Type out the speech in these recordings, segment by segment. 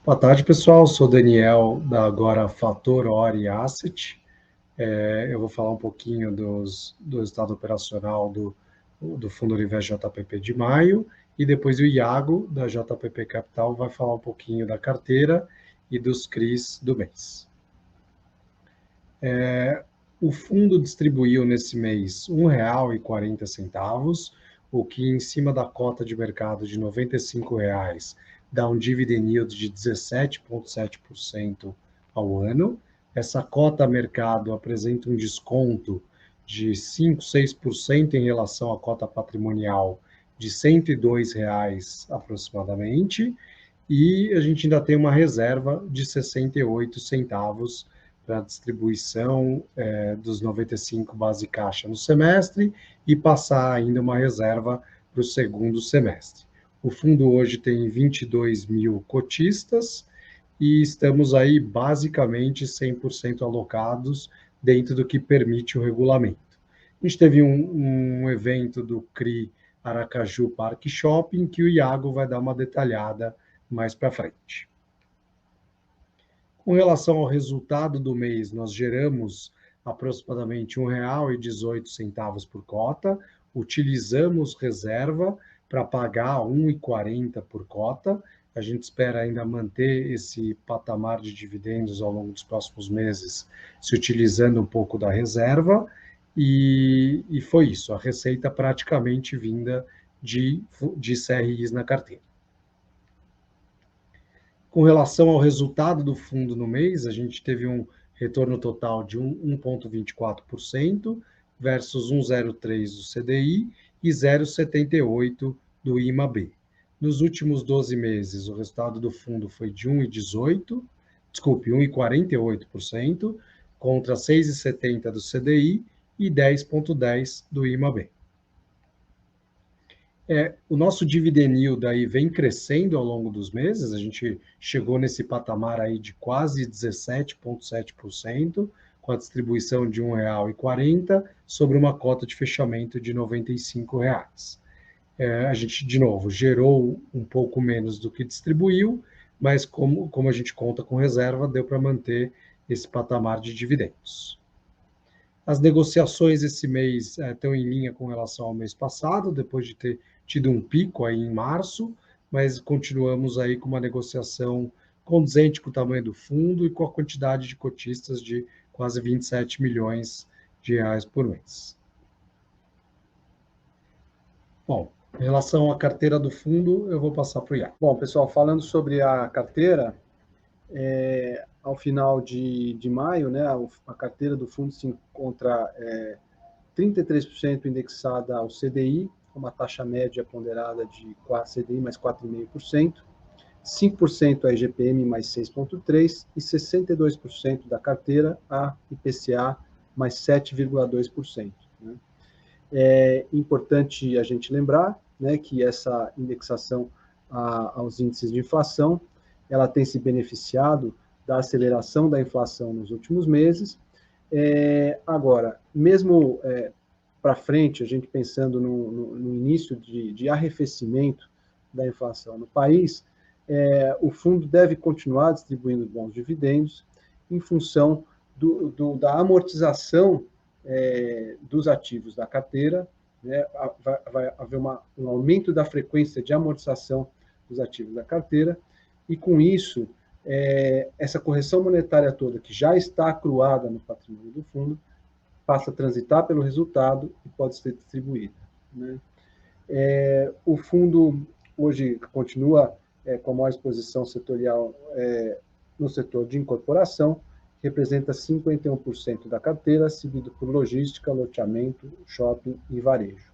Boa tarde, pessoal. Sou Daniel, da agora Fator Ori Asset. Eu vou falar um pouquinho do resultado operacional do Fundo Universo JPP de maio, e depois o Iago, da JPP Capital, vai falar um pouquinho da carteira e dos CRIs do mês. O fundo distribuiu nesse mês R$ 1,40, o que em cima da cota de mercado de R$ 95,00 dá um dividend yield de 17,7% ao ano. Essa cota a mercado apresenta um desconto de 5, 6% em relação à cota patrimonial de R$ 102,00 aproximadamente, e a gente ainda tem uma reserva de 68 centavos para a distribuição dos 95 base caixa no semestre e passar ainda uma reserva para o segundo semestre. O fundo hoje tem 22 mil cotistas e estamos aí basicamente 100% alocados dentro do que permite o regulamento. A gente teve um evento do CRI Aracaju Parque Shopping, que o Iago vai dar uma detalhada mais para frente. Com relação ao resultado do mês, nós geramos aproximadamente R$ 1,18 por cota, utilizamos reserva para pagar R$ 1,40 por cota. A gente espera ainda manter esse patamar de dividendos ao longo dos próximos meses, se utilizando um pouco da reserva, e foi isso, a receita praticamente vinda de CRIs na carteira. Com relação ao resultado do fundo no mês, a gente teve um retorno total de 1,24% versus 1,03% do CDI e 0,78% do IMAB. Nos últimos 12 meses, o resultado do fundo foi de 1,48% contra 6,70% do CDI e 10,10% do IMAB. O nosso dividend yield aí vem crescendo ao longo dos meses, a gente chegou nesse patamar aí de quase 17,7%, com a distribuição de R$ 1,40 sobre uma cota de fechamento de R$ 95,00. A gente, de novo, gerou um pouco menos do que distribuiu, mas como a gente conta com reserva, deu para manter esse patamar de dividendos. As negociações esse mês estão em linha com relação ao mês passado, depois de ter tido um pico aí em março, mas continuamos aí com uma negociação condizente com o tamanho do fundo e com a quantidade de cotistas de quase 27 milhões de reais por mês. Bom, em relação à carteira do fundo, eu vou passar para o Iago. Bom, pessoal, falando sobre a carteira, ao final de maio, né, a carteira do fundo se encontra 33% indexada ao CDI, com uma taxa média ponderada de CDI mais 4,5%, 5% a IGPM mais 6,3% e 62% da carteira a IPCA mais 7,2%. Né? É importante a gente lembrar, né, que essa indexação aos índices de inflação, ela tem se beneficiado da aceleração da inflação nos últimos meses. Agora, mesmo para frente, a gente pensando no início de arrefecimento da inflação no país, o fundo deve continuar distribuindo bons dividendos em função da amortização dos ativos da carteira, né? Vai haver um aumento da frequência de amortização dos ativos da carteira, e com isso, essa correção monetária toda, que já está acruada no patrimônio do fundo, passa a transitar pelo resultado e pode ser distribuída. Né? O fundo hoje continua com a maior exposição setorial no setor de incorporação, representa 51% da carteira, seguido por logística, loteamento, shopping e varejo.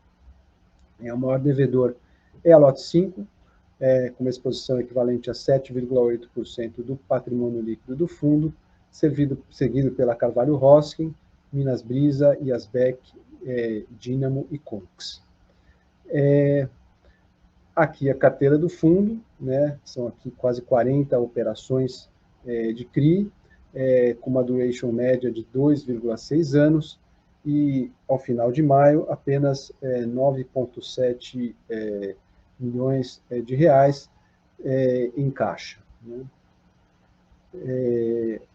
O maior devedor é a Lote 5, com uma exposição equivalente a 7,8% do patrimônio líquido do fundo, seguido pela Carvalho Hosking, Minas Brisa, Iasbec, Dínamo e Conx. Aqui a carteira do fundo, né, são aqui quase 40 operações de CRI, com uma duration média de 2,6 anos, e ao final de maio apenas 9,7 milhões de reais em caixa. Né?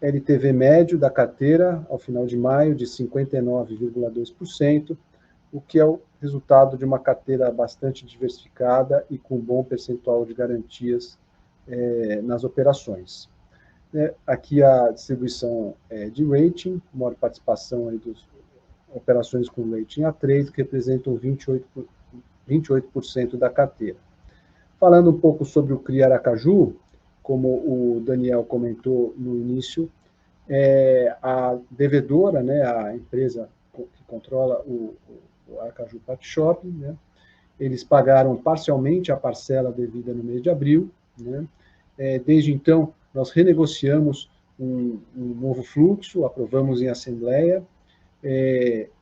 LTV médio da carteira, ao final de maio, de 59,2%, o que é o resultado de uma carteira bastante diversificada e com bom percentual de garantias nas operações. Aqui a distribuição de rating, maior participação aí das operações com rating A3, que representam 28% da carteira. Falando um pouco sobre o CRI Aracaju, como o Daniel comentou no início, a devedora, né, a empresa que controla o Aracaju Park Shopping, né, eles pagaram parcialmente a parcela devida no mês de abril, né. Desde então, nós renegociamos um novo fluxo, aprovamos em assembleia,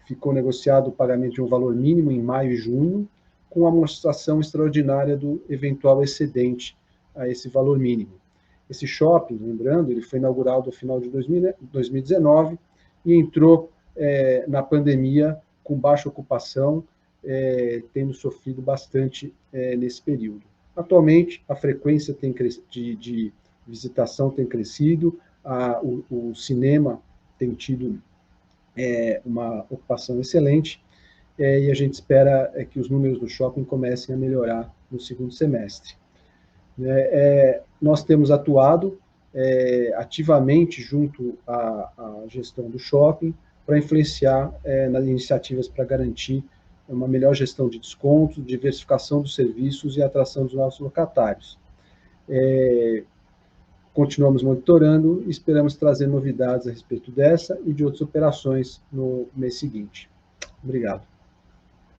ficou negociado o pagamento de um valor mínimo em maio e junho, com amortização extraordinária do eventual excedente a esse valor mínimo. Esse shopping, lembrando, ele foi inaugurado no final de 2019 e entrou na pandemia com baixa ocupação, tendo sofrido bastante nesse período. Atualmente, a frequência de visitação tem crescido, o cinema tem tido uma ocupação excelente, e a gente espera que os números do shopping comecem a melhorar no segundo semestre. Nós temos atuado ativamente junto à gestão do shopping para influenciar nas iniciativas para garantir uma melhor gestão de descontos, diversificação dos serviços e atração dos nossos locatários. Continuamos monitorando e esperamos trazer novidades a respeito dessa e de outras operações no mês seguinte. Obrigado.